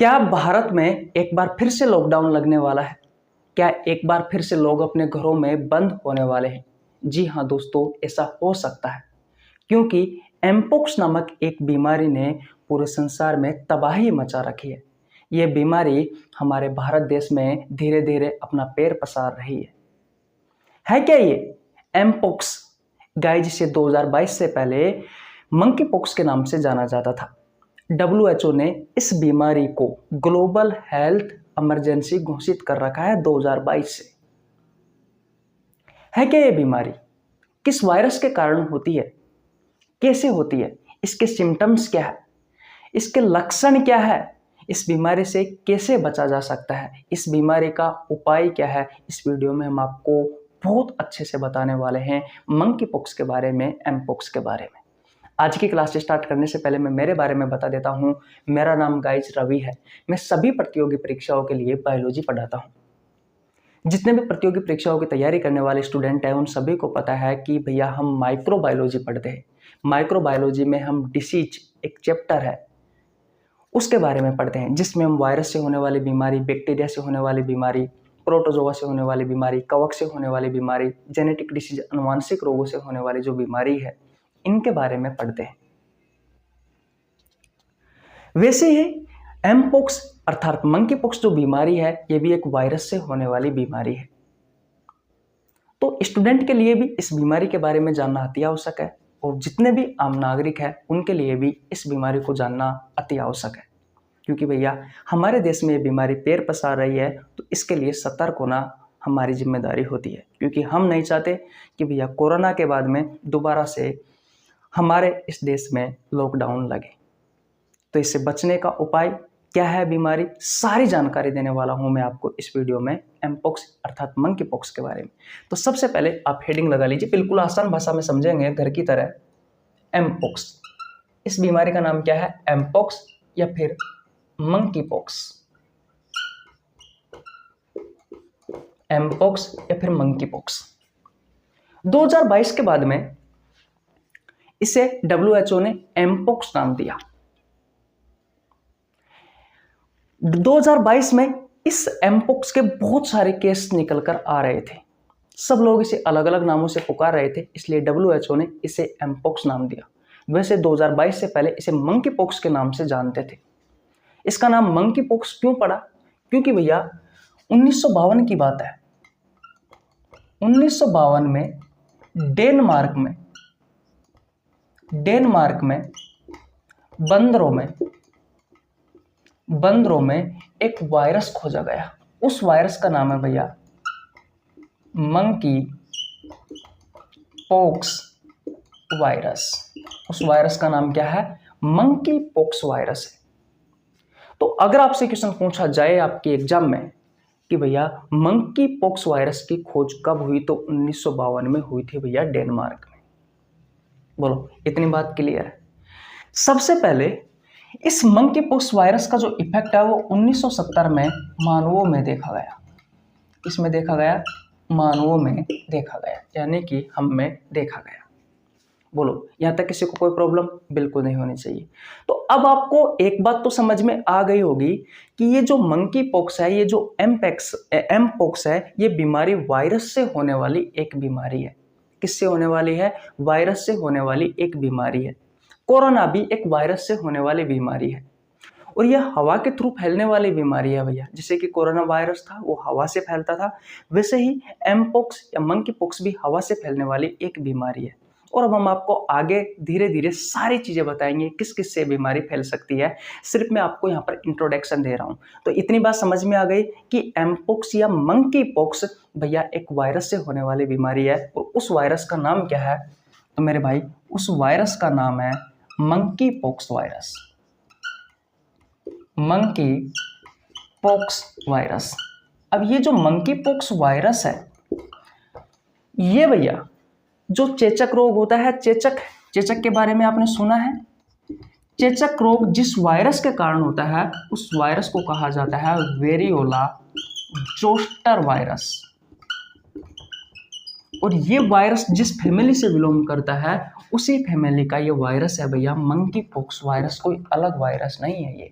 क्या भारत में एक बार फिर से लॉकडाउन लगने वाला है? क्या एक बार फिर से लोग अपने घरों में बंद होने वाले हैं? जी हाँ दोस्तों, ऐसा हो सकता है क्योंकि एमपोक्स नामक एक बीमारी ने पूरे संसार में तबाही मचा रखी है। ये बीमारी हमारे भारत देश में धीरे धीरे अपना पैर पसार रही है क्या ये एमपोक्स? गाइस, जिसे 2022 से पहले मंकी पॉक्स के नाम से जाना जाता था। WHO ने इस बीमारी को ग्लोबल हेल्थ इमरजेंसी घोषित कर रखा है 2022 से। है क्या ये बीमारी? किस वायरस के कारण होती है? कैसे होती है? इसके सिम्टम्स क्या है? इसके लक्षण क्या है? इस बीमारी से कैसे बचा जा सकता है? इस बीमारी का उपाय क्या है? इस वीडियो में हम आपको बहुत अच्छे से बताने वाले हैं मंकी पॉक्स के बारे में, एमपोक्स के बारे में। आज की क्लास स्टार्ट करने से पहले मैं मेरे बारे में बता देता हूँ। मेरा नाम गाइस रवि है। मैं सभी प्रतियोगी परीक्षाओं के लिए बायोलॉजी पढ़ाता हूँ। जितने भी प्रतियोगी परीक्षाओं की तैयारी करने वाले स्टूडेंट हैं उन सभी को पता है कि भैया हम माइक्रोबायोलॉजी पढ़ते हैं। माइक्रोबायोलॉजी में हम डिसीज, एक चैप्टर है, उसके बारे में पढ़ते हैं जिसमें हम वायरस से होने वाली बीमारी, बैक्टीरिया से होने वाली बीमारी, प्रोटोजोआ से होने वाली बीमारी, कवक से होने वाली बीमारी, जेनेटिक डिसीज, अनुवांशिक रोगों से होने वाली जो बीमारी है, इनके बारे में पढ़ते हैं। वैसे ही एमपोक्स अर्थात मंकी पॉक्स जो बीमारी है, ये भी एक वायरस से होने वाली बीमारी है। तो स्टूडेंट के लिए भी इस बीमारी के बारे में जानना अति आवश्यक है और जितने भी आम नागरिक हैं उनके लिए भी इस बीमारी को जानना अति आवश्यक है, क्योंकि भैया हमारे देश में ये बीमारी पैर पसार रही है, तो इसके लिए सतर्क होना हमारी जिम्मेदारी होती है, क्योंकि हम नहीं चाहते कि भैया कोरोना के बाद में दोबारा से हमारे इस देश में लॉकडाउन लगे। तो इससे बचने का उपाय क्या है, बीमारी, सारी जानकारी देने वाला हूं मैं आपको इस वीडियो में एमपोक्स अर्थात मंकी पॉक्स के बारे में। तो सबसे पहले आप हेडिंग लगा लीजिए, बिल्कुल आसान भाषा में समझेंगे घर की तरह। एमपोक्स, इस बीमारी का नाम क्या है? एमपोक्स या फिर मंकी पॉक्स। एमपोक्स या फिर मंकी पॉक्स। 2022 के बाद में इसे WHO ने एमपोक्स नाम दिया। 2022 में इस एमपोक्स के बहुत सारे केस निकल कर आ रहे थे। सब लोग इसे अलग अलग नामों से पुकार रहे थे, इसलिए WHO ने इसे एमपोक्स नाम दिया। वैसे 2022 से पहले इसे मंकी पॉक्स के नाम से जानते थे। इसका नाम मंकी पॉक्स क्यों पड़ा? क्योंकि भैया 1952 की बात है। 1952 में डेनमार्क में बंदरों में एक वायरस खोजा गया। उस वायरस का नाम है भैया मंकी पॉक्स वायरस। उस वायरस का नाम क्या है? मंकी पॉक्स वायरस है। तो अगर आपसे क्वेश्चन पूछा जाए आपके एग्जाम में कि भैया मंकी पॉक्स वायरस की खोज कब हुई, तो 1952 में हुई थी भैया, डेनमार्क में। बोलो, इतनी बात क्लियर है? सबसे पहले इस मंकी पॉक्स वायरस का जो इफेक्ट है वो 1970 में मानवों में देखा गया। इसमें देखा गया, मानवों में देखा गया, यानी कि हम में देखा गया। बोलो, यहां तक किसी को कोई प्रॉब्लम बिल्कुल नहीं होनी चाहिए। तो अब आपको एक बात तो समझ में आ गई होगी कि ये जो मंकी पॉक्स है, ये जो एमपोक्स है, ये बीमारी वायरस से होने वाली एक बीमारी है। किससे होने वाली है? वायरस से होने वाली एक बीमारी है। कोरोना भी एक वायरस से होने वाली बीमारी है और यह हवा के थ्रू फैलने वाली बीमारी है भैया। जैसे कि कोरोना वायरस था वो हवा से फैलता था, वैसे ही एमपोक्स या मंकी पॉक्स भी हवा से फैलने वाली एक बीमारी है। और अब हम आपको आगे धीरे धीरे सारी चीजें बताएंगे किस किस से बीमारी फैल सकती है। सिर्फ मैं आपको यहाँ पर इंट्रोडक्शन दे रहा हूँ। तो इतनी बात समझ में आ गई कि एमपोक्स या मंकी पॉक्स भैया एक वायरस से होने वाली बीमारी है और उस वायरस का नाम क्या है? तो मेरे भाई, उस वायरस का नाम है monkey pox virus. Monkey pox virus. अब ये जो मंकी पॉक्स वायरस है, ये भैया जो चेचक रोग होता है, चेचक के बारे में आपने सुना है? चेचक रोग जिस वायरस के कारण होता है उस वायरस को कहा जाता है वेरियोला जोस्टर वायरस। और ये वायरस जिस फैमिली से बिलोंग करता है उसी फैमिली का ये वायरस है भैया मंकी पॉक्स वायरस। कोई अलग वायरस नहीं है ये।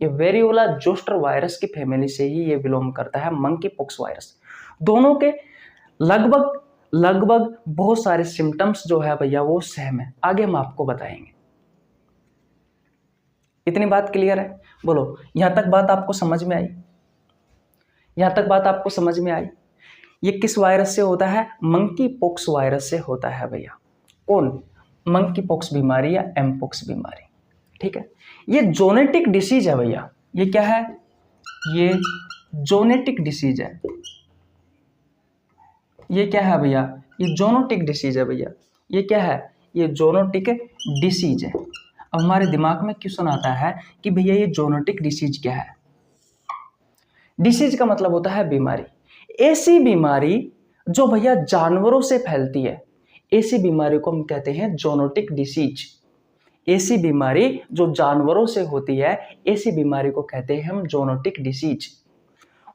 ये वेरियोला जोस्टर वायरस की फैमिली से ही ये बिलोंग करता है, मंकी पॉक्स वायरस। दोनों के लगभग लगभग बहुत सारे सिम्टम्स जो है भैया वो सेम है, आगे हम आपको बताएंगे। इतनी बात क्लियर है? बोलो, यहां तक बात आपको समझ में आई? यहां तक बात आपको समझ में आई? ये किस वायरस से होता है? मंकी पॉक्स वायरस से होता है भैया। कौन? मंकी पॉक्स बीमारी या एमपॉक्स बीमारी। ठीक है, ये जोनेटिक डिसीज है भैया। ये क्या है? ये जोनेटिक डिसीज है। ये क्या है भैया? ये जोनोटिक डिसीज है भैया। ये क्या है? ये जोनोटिक डिसीज है। अब हमारे दिमाग में क्वेश्चन आता है कि भैया ये जोनोटिक डिसीज क्या है? डिसीज का मतलब होता है बीमारी। ऐसी बीमारी जो भैया जानवरों से फैलती है, ऐसी बीमारी को हम कहते हैं जोनोटिक डिसीज। ऐसी बीमारी जो जानवरों से होती है, ऐसी बीमारी को कहते हैं हम जोनोटिक डिसीज।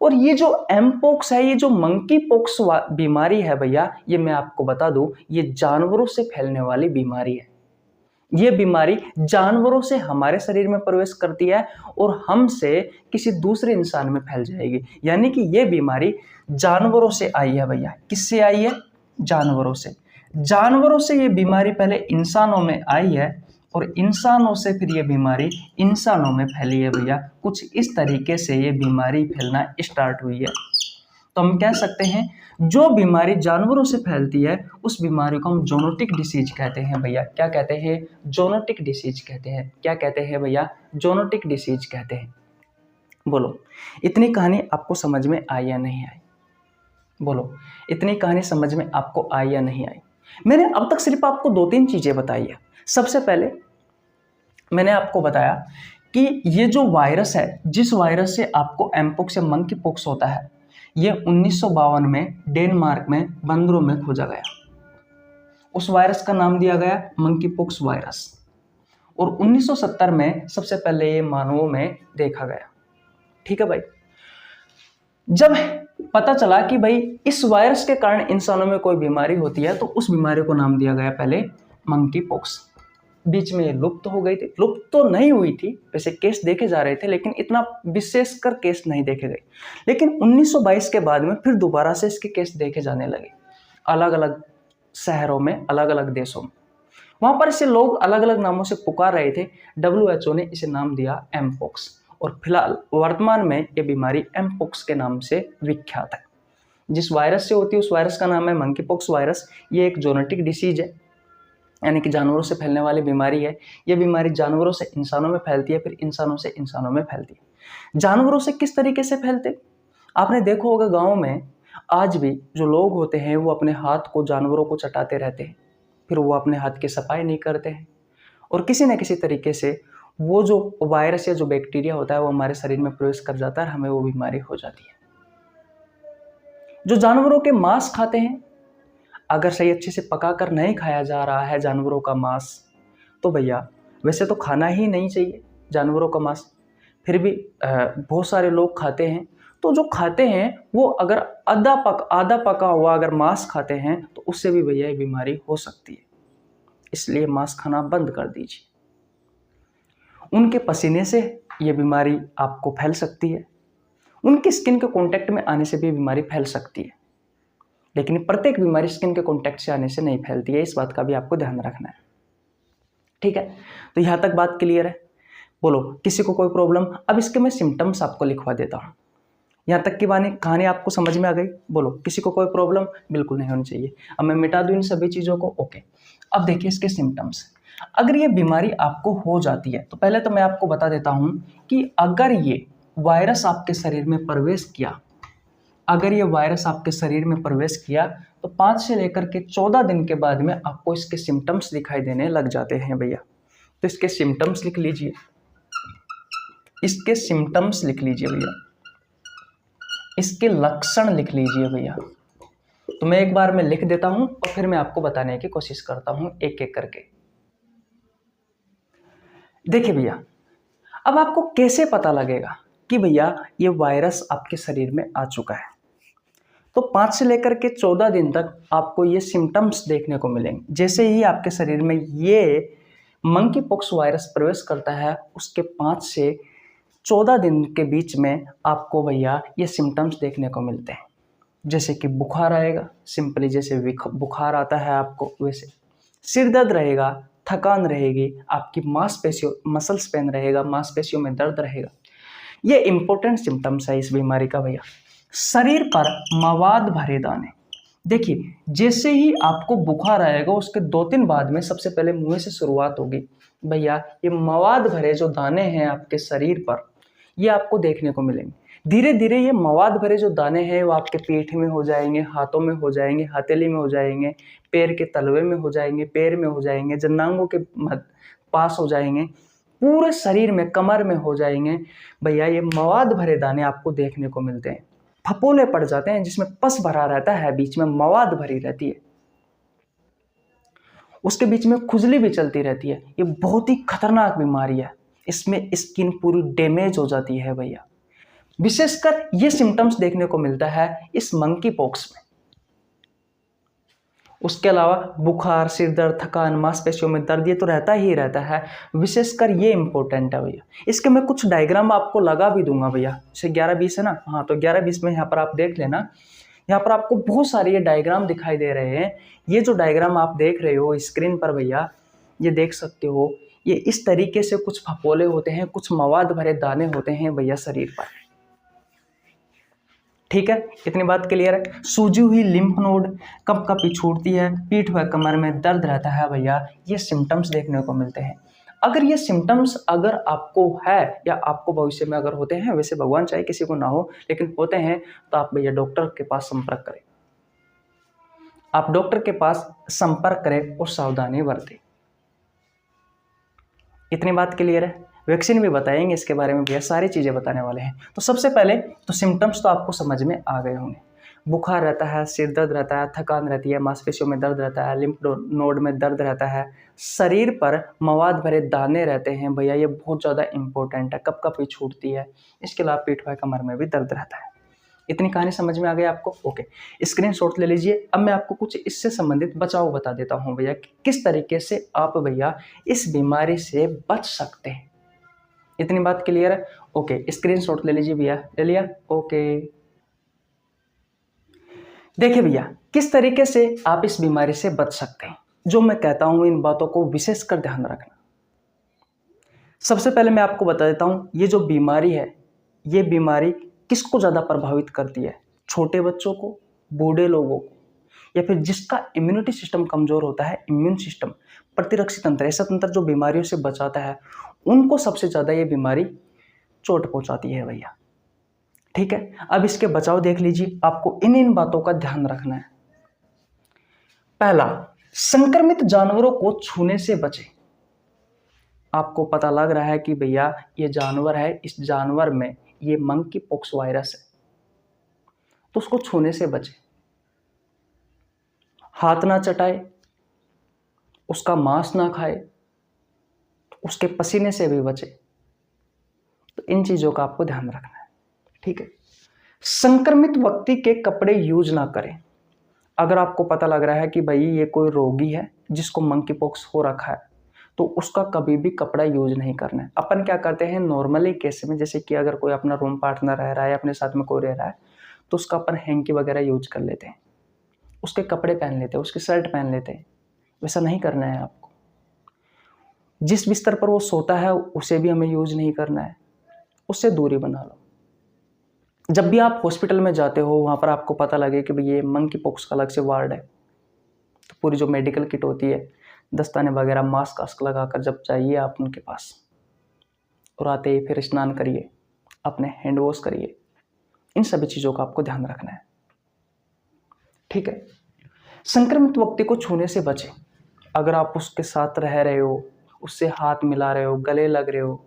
और ये जो एमपॉक्स है, ये जो मंकी पॉक्स बीमारी है भैया, ये मैं आपको बता दूं, ये जानवरों से फैलने वाली बीमारी है। ये बीमारी जानवरों से हमारे शरीर में प्रवेश करती है और हमसे किसी दूसरे इंसान में फैल जाएगी। यानी कि ये बीमारी जानवरों से आई है भैया। किससे आई है? जानवरों से। जानवरों से ये बीमारी पहले इंसानों में आई है और इंसानों से फिर ये बीमारी इंसानों में फैली है भैया। कुछ इस तरीके से ये बीमारी फैलना स्टार्ट हुई है। तो हम कह सकते हैं जो बीमारी जानवरों से फैलती है उस बीमारी को हम जोनोटिक डिसीज कहते हैं भैया। क्या कहते हैं? जोनोटिक डिसीज कहते हैं। क्या कहते हैं भैया? जोनोटिक डिसीज कहते हैं। बोलो, इतनी कहानी आपको समझ में आई या नहीं आई? बोलो, इतनी कहानी समझ में आपको आई या नहीं आई? मैंने अब तक सिर्फ आपको 2-3 चीजें बताई है। सबसे पहले मैंने आपको बताया कि ये जो वायरस है, जिस वायरस से आपको एमपॉक्स या मंकी पॉक्स होता है, ये 1952 में डेनमार्क में बंदरों में खोजा गया। उस वायरस का नाम दिया गया मंकी पॉक्स वायरस। और 1970 में सबसे पहले ये मानवों में देखा गया। ठीक है भाई। जब पता चला कि भाई इस वायरस के कारण इंसानों में कोई बीमारी होती है, तो उस बीमारी को नाम दिया गया पहले मंकी पॉक्स। बीच में ये लुप्त हो गई थी। लुप्त तो नहीं हुई थी, वैसे केस देखे जा रहे थे, लेकिन इतना विशेषकर केस नहीं देखे गए। लेकिन 1922 के बाद में फिर दोबारा से इसके केस देखे जाने लगे, अलग अलग शहरों में, अलग अलग देशों में। वहां पर इसे लोग अलग अलग नामों से पुकार रहे थे। WHO ने इसे नाम दिया एमपॉक्स। और फिलहाल वर्तमान में ये बीमारी एमपॉक्स के नाम से विख्यात है। जिस वायरस से होती है उस वायरस का नाम है मंकी पॉक्स वायरस। ये एक जोनेटिक डिसीज है, यानी कि जानवरों से फैलने वाली बीमारी है। ये बीमारी जानवरों से इंसानों में फैलती है, फिर इंसानों से इंसानों में फैलती है। जानवरों से किस तरीके से फैलते? आपने देखा होगा गाँव में आज भी जो लोग होते हैं वो अपने हाथ को जानवरों को चटाते रहते हैं, फिर वो अपने हाथ की सफाई नहीं करते हैं और किसी न किसी तरीके से वो जो वायरस या जो बैक्टीरिया होता है वो हमारे शरीर में प्रवेश कर जाता है और हमें वो बीमारी हो जाती है। जो जानवरों के मांस खाते हैं, अगर सही अच्छे से पकाकर नहीं खाया जा रहा है जानवरों का मांस, तो भैया वैसे तो खाना ही नहीं चाहिए जानवरों का मांस, फिर भी बहुत सारे लोग खाते हैं। तो जो खाते हैं वो अगर आधा पका हुआ अगर मांस खाते हैं तो उससे भी भैया ये बीमारी हो सकती है। इसलिए मांस खाना बंद कर दीजिए। उनके पसीने से ये बीमारी आपको फैल सकती है। उनकी स्किन के कांटेक्ट में आने से भी बीमारी फैल सकती है, लेकिन प्रत्येक बीमारी स्किन के कांटेक्ट से आने से नहीं फैलती है। इस बात का भी आपको ध्यान रखना है। ठीक है, तो यहां तक बात क्लियर है? बोलो, किसी को कोई प्रॉब्लम? अब इसके मैं सिम्टम्स आपको लिखवा देता हूं। यहां तक की कहानी आपको समझ में आ गई? बोलो, किसी को कोई प्रॉब्लम? बिल्कुल नहीं होनी चाहिए। अब मैं मिटा दूं इन सभी चीजों को। ओके, अब देखिए इसके सिम्टम्स। अगर ये बीमारी आपको हो जाती है तो पहले तो मैं आपको बता देता हूं कि अगर ये वायरस आपके शरीर में प्रवेश किया, अगर ये वायरस आपके शरीर में प्रवेश किया तो 5 से लेकर के 14 दिन के बाद में आपको इसके सिम्टम्स दिखाई देने लग जाते हैं भैया। तो इसके सिम्टम्स लिख लीजिए, इसके सिम्टम्स लिख लीजिए भैया, इसके लक्षण लिख लीजिए भैया। तो मैं एक बार में लिख देता हूं और फिर मैं आपको बताने की कोशिश करता हूं एक एक करके। देखिए भैया, अब आपको कैसे पता लगेगा कि भैया ये वायरस आपके शरीर में आ चुका है? तो 5 से लेकर के 14 दिन तक आपको ये सिम्टम्स देखने को मिलेंगे। जैसे ही आपके शरीर में ये मंकी पॉक्स वायरस प्रवेश करता है, उसके 5 से 14 दिन के बीच में आपको भैया ये सिम्टम्स देखने को मिलते हैं। जैसे कि बुखार आएगा, सिंपली जैसे बुखार आता है आपको वैसे। सिर दर्द रहेगा, थकान रहेगी, आपकी मांसपेशियों मसल्स पेन रहेगा, मांसपेशियों में दर्द रहेगा। ये इंपॉर्टेंट सिम्टम्स है इस बीमारी का भैया। शरीर पर मवाद भरे दाने। देखिए, जैसे ही आपको बुखार आएगा उसके 2-3 बाद में सबसे पहले मुंह से शुरुआत होगी भैया। ये मवाद भरे जो दाने हैं आपके शरीर पर, ये आपको देखने को मिलेंगे। धीरे धीरे ये मवाद भरे जो दाने हैं वो आपके पीठ में हो जाएंगे, हाथों में हो जाएंगे, हथेली में हो जाएंगे, पैर के तलवे में हो जाएंगे, पैर में हो जाएंगे, जनांगों के पास हो जाएंगे, पूरे शरीर में, कमर में हो जाएंगे भैया। ये मवाद भरे दाने आपको देखने को मिलते हैं। फपोले पड़ जाते हैं जिसमें पस भरा रहता है, बीच में मवाद भरी रहती है, उसके बीच में खुजली भी चलती रहती है। ये बहुत ही खतरनाक बीमारी है, इसमें स्किन पूरी डैमेज हो जाती है भैया। विशेषकर ये सिम्टम्स देखने को मिलता है इस मंकी पॉक्स में। उसके अलावा बुखार, सिर दर्द, थकान, मांसपेशियों में दर्द, ये तो रहता ही रहता है। विशेषकर ये इंपॉर्टेंट है भैया। इसके मैं कुछ डायग्राम आपको लगा भी दूंगा भैया। जैसे 11-20 है ना, हाँ, तो 11-20 में यहाँ पर आप देख लेना। यहाँ पर आपको बहुत सारे ये डायग्राम दिखाई दे रहे हैं। ये जो डायग्राम आप देख रहे हो स्क्रीन पर भैया, ये देख सकते हो, ये इस तरीके से कुछ फपोले होते हैं, कुछ मवाद भरे दाने होते हैं भैया शरीर पर। ठीक है, इतनी बात क्लियर है। सूजी हुई लिम्फ नोड, कब कभी छूटती है, पीठ व कमर में दर्द रहता है भैया। ये सिम्टम्स देखने को मिलते हैं। अगर ये सिम्टम्स अगर आपको है या आपको भविष्य में अगर होते हैं, वैसे भगवान चाहे किसी को ना हो, लेकिन होते हैं, तो आप भैया डॉक्टर के पास संपर्क करें। आप डॉक्टर के पास संपर्क करें और सावधानी बरतें। इतनी बात क्लियर है। वैक्सीन भी बताएंगे इसके बारे में भैया, सारी चीज़ें बताने वाले हैं। तो सबसे पहले तो सिम्टम्स तो आपको समझ में आ गए होंगे। बुखार रहता है, सिर दर्द रहता है, थकान रहती है, मांसपेशियों में दर्द रहता है, लिम्फ नोड में दर्द रहता है, शरीर पर मवाद भरे दाने रहते हैं भैया। ये बहुत ज़्यादा इंपॉर्टेंट है, कब कब भी छूटती है। इसके अलावा पीठ व कमर में भी दर्द रहता है। इतनी कहानी समझ में आ गई आपको? ओके, स्क्रीनशॉट ले लीजिए। अब मैं आपको कुछ इससे संबंधित बचाव बता देता हूँ भैया, किस तरीके से आप भैया इस बीमारी से बच सकते हैं। इतनी बात क्लियर है? ओके, स्क्रीनशॉट ले लीजिए भैया। ले लिया? ओके, देखिए भैया, किस तरीके से आप इस बीमारी से बच सकते हैं। जो मैं कहता हूं इन बातों को विशेषकर ध्यान रखना। सबसे पहले मैं आपको बता देता हूं, ये जो बीमारी है, ये बीमारी किसको ज्यादा प्रभावित करती है? छोटे बच्चों को, बूढ़े लोगों को, या फिर जिसका इम्यूनिटी सिस्टम कमजोर होता है, इम्यून सिस्टम, प्रतिरक्षी तंत्र, ऐसा तंत्र जो बीमारियों से बचाता है, उनको सबसे ज्यादा ये बीमारी चोट पहुंचाती है भैया। ठीक है, अब इसके बचाव देख लीजिए। आपको इन बातों का ध्यान रखना है। पहला, संक्रमित जानवरों को छूने से बचें। आपको पता लग रहा है कि भैया ये जानवर है, इस जानवर में ये मंकी पॉक्स वायरस है, तो उसको छूने से बचें। हाथ ना चटाए, उसका मांस ना खाए, उसके पसीने से भी बचे। तो इन चीजों का आपको ध्यान रखना है। ठीक है, संक्रमित व्यक्ति के कपड़े यूज ना करें। अगर आपको पता लग रहा है कि भाई ये कोई रोगी है जिसको मंकी पॉक्स हो रखा है, तो उसका कभी भी कपड़ा यूज नहीं करना है। अपन क्या करते हैं नॉर्मली केस में, जैसे कि अगर कोई अपना रूम पार्टनर रह रहा है, अपने साथ में कोई रह रहा है, तो उसका अपन हैंकी वगैरह यूज कर लेते हैं, उसके कपड़े पहन लेते हैं, उसकी शर्ट पहन लेते हैं। वैसा नहीं करना है आपको। जिस बिस्तर पर वो सोता है उसे भी हमें यूज नहीं करना है, उससे दूरी बना लो। जब भी आप हॉस्पिटल में जाते हो, वहां पर आपको पता लगे कि भाई ये मंकी पॉक्स का अलग से वार्ड है, तो पूरी जो मेडिकल किट होती है, दस्ताने वगैरह, मास्क वास्क लगाकर जब चाहिए आप उनके पास, और आते ही फिर स्नान करिए, अपने हैंड वॉश करिए। इन सभी चीज़ों का आपको ध्यान रखना है। ठीक है, संक्रमित व्यक्ति को छूने से बचें। अगर आप उसके साथ रह रहे हो, उससे हाथ मिला रहे हो, गले लग रहे हो,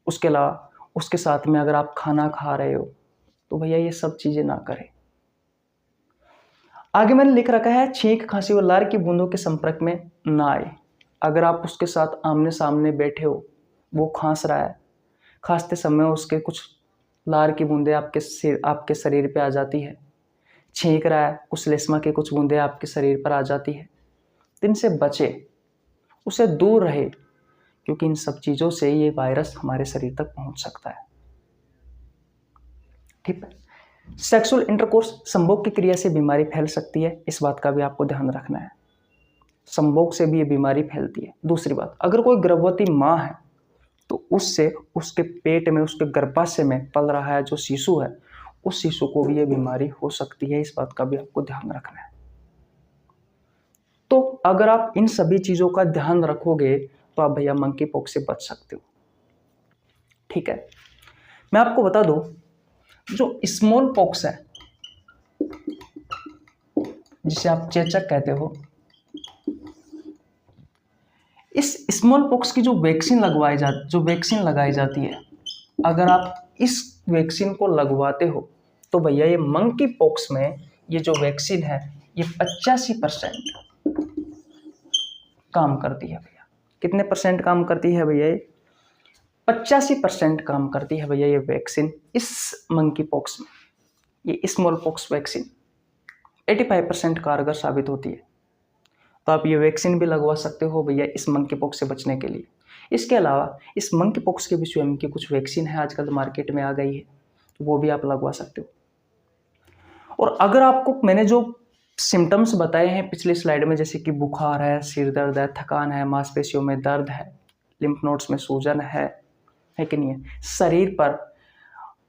उसके अलावा उसके साथ में अगर आप खाना खा रहे हो, तो भैया ये सब चीजें ना करें। आगे मैंने लिख रखा है, छींक, खांसी और लार की बूंदों के संपर्क में ना आए। अगर आप उसके साथ आमने सामने बैठे हो, वो खांस रहा है, खांसते समय उसके कुछ लार की बूंदें आपके शरीर पे आ जाती है, छींक रहा है, कुछ लेस्मा के कुछ बूंदें आपके शरीर पर आ जाती है, तो इनसे बचे, उसे दूर रहे। क्योंकि इन सब चीज़ों से ये वायरस हमारे शरीर तक पहुंच सकता है। ठीक है। सेक्सुअल इंटरकोर्स, संभोग की क्रिया से बीमारी फैल सकती है, इस बात का भी आपको ध्यान रखना है। संभोग से भी ये बीमारी फैलती है। दूसरी बात, अगर कोई गर्भवती माँ है तो उससे उसके पेट में, उसके गर्भाशय में पल रहा है जो शिशु है, उस शिशु को भी ये बीमारी हो सकती है, इस बात का भी आपको ध्यान रखना है। तो अगर आप इन सभी चीजों का ध्यान रखोगे तो आप भैया मंकी पॉक्स से बच सकते हो। ठीक है। मैं आपको बता दूं, जो स्मॉल पॉक्स है, जिसे आप चेचक कहते हो, इस स्मॉल पॉक्स की जो वैक्सीन लगाई जाती है, अगर आप इस वैक्सीन को लगवाते हो तो भैया ये मंकी पॉक्स में ये जो वैक्सीन है ये 85% काम करती है भैया। कितने परसेंट काम करती है भैया? ये 85% काम करती है भैया ये वैक्सीन इस मंकी पॉक्स में। ये स्मॉल पॉक्स वैक्सीन 85% कारगर साबित होती है। तो आप ये वैक्सीन भी लगवा सकते हो भैया इस मंकी पॉक्स से बचने के लिए। इसके अलावा इस मंकी पॉक्स के भी स्वयं की कुछ वैक्सीन है, आजकल मार्केट में आ गई है, तो वो भी आप लगवा सकते हो। और अगर आपको मैंने जो सिम्टम्स बताए हैं पिछले स्लाइड में, जैसे कि बुखार है, सिर दर्द है, थकान है, मांसपेशियों में दर्द है, लिम्फ नोड्स में सूजन है कि नहीं है, शरीर पर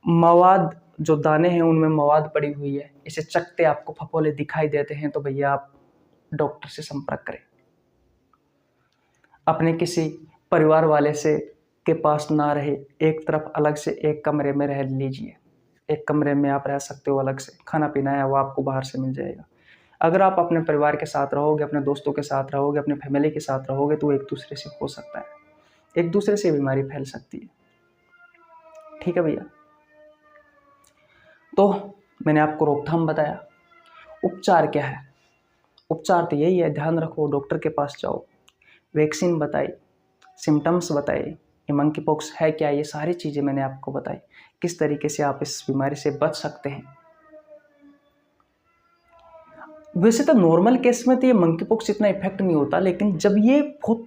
मवाद, जो दाने हैं उनमें मवाद पड़ी हुई है, इसे चकते आपको फफोले दिखाई देते हैं, तो भैया आप डॉक्टर से संपर्क करें। अपने किसी परिवार वाले से के पास ना रहे, एक तरफ अलग से एक कमरे में रह लीजिए। एक कमरे में आप रह सकते हो, अलग से खाना पीना है वो आपको बाहर से मिल जाएगा। अगर आप अपने परिवार के साथ रहोगे, अपने दोस्तों के साथ रहोगे, अपने फैमिली के साथ रहोगे, तो एक दूसरे से हो सकता है, एक दूसरे से बीमारी फैल सकती है। ठीक है भैया। तो मैंने आपको रोकथाम बताया। उपचार क्या है? उपचार तो यही है, ध्यान रखो, डॉक्टर के पास जाओ, वैक्सीन बताई, सिम्टम्स बताए, ये मंकी पॉक्स है क्या, ये सारी चीज़ें मैंने आपको बताई, किस तरीके से आप इस बीमारी से बच सकते हैं। वैसे तो नॉर्मल केस में तो ये मंकी पॉक्स इतना इफेक्ट नहीं होता, लेकिन जब ये बहुत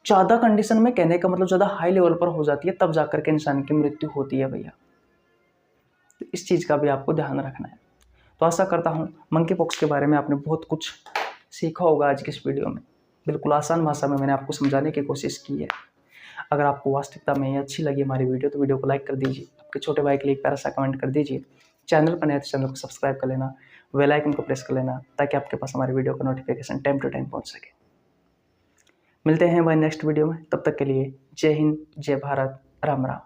ज़्यादा कंडीशन में, कहने का मतलब ज़्यादा हाई लेवल पर हो जाती है, तब जाकर के इंसान की मृत्यु होती है भैया। तो इस चीज़ का भी आपको ध्यान रखना है। तो आशा करता हूँ मंकी पॉक्स के बारे में आपने बहुत कुछ सीखा होगा आज की इस वीडियो में। बिल्कुल आसान भाषा में मैंने आपको समझाने की कोशिश की है। अगर आपको वास्तविकता में ये अच्छी लगी हमारी वीडियो, तो वीडियो को लाइक कर दीजिए, आपके छोटे भाई के लिए एक प्यारा सा कमेंट कर दीजिए, चैनल पर नए तो चैनल को सब्सक्राइब कर लेना, बेल आइकन को प्रेस कर लेना, ताकि आपके पास हमारी वीडियो का नोटिफिकेशन टाइम टू टाइम पहुंच सके। मिलते हैं भाई नेक्स्ट वीडियो में, तब तक के लिए जय हिंद, जय भारत, राम राम।